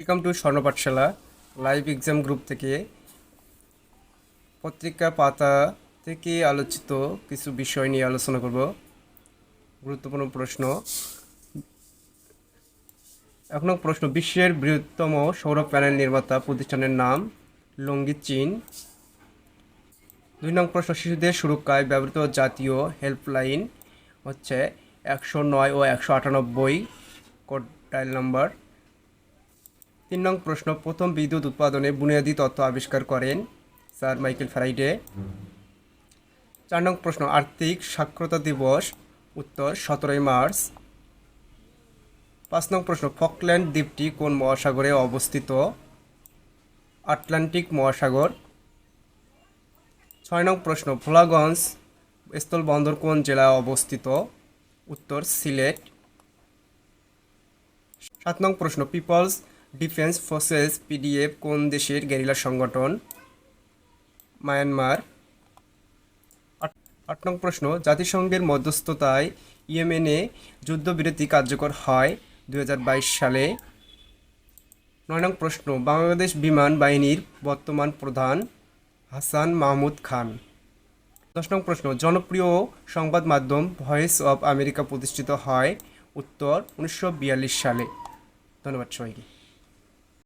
Welcome to স্বর্ণ পাঠশালা live exam group থেকে পত্রিকা পাতা থেকে আলোচিত কিছু বিষয় নিয়ে আলোচনা করব। গুরুত্বপূর্ণ প্রশ্ন। এক নং প্রশ্ন, বিশ্বের বৃহত্তম সৌর প্যানেল নির্মাতা প্রতিষ্ঠানের নাম লংগি চীন। 2 নং প্রশ্ন, শিশুদের সুরক্ষায় ব্যবহৃত জাতীয় হেল্পলাইন হচ্ছে 109 ও 198 কোড ডায়াল নাম্বার। 3 নং প্রশ্ন, প্রথম বিদ্যুৎ উৎপাদনে বুনিয়াদী তত্ত্ব আবিষ্কার করেন স্যার মাইকেল ফ্যারাডে। 4 নং প্রশ্ন, আর্থিক সাক্ষরতা দিবস উত্তর 17 মার্চ। 5 নং প্রশ্ন, ফকল্যান্ড দ্বীপটি কোন মহাসাগরে অবস্থিত? আটলান্টিক মহাসাগর। 6 নং প্রশ্ন, ভোলাগঞ্জ স্থলবন্দর কোন জেলায় অবস্থিত? উত্তর সিলেট। 7 নং প্রশ্ন, পিপলস ডিফেন্স ফোর্সেস পিডিএফ কোন দেশের গেরিলা সংগঠন? মায়ানমার। 8 নং প্রশ্ন, জাতিসংঘের মধ্যস্থতায় ইয়েমেনে যুদ্ধবিরতি কার্যকর হয় 2022 সালে। 9 নং প্রশ্ন, বাংলাদেশ বিমান বাহিনীর বর্তমান প্রধান হাসান মাহমুদ খান। 10 নং প্রশ্ন, জনপ্রিয় সংবাদ মাধ্যম ভয়েস অব আমেরিকা প্রতিষ্ঠিত হয়? উত্তর 1942 সালে। ধন্যবাদ সবাইকে।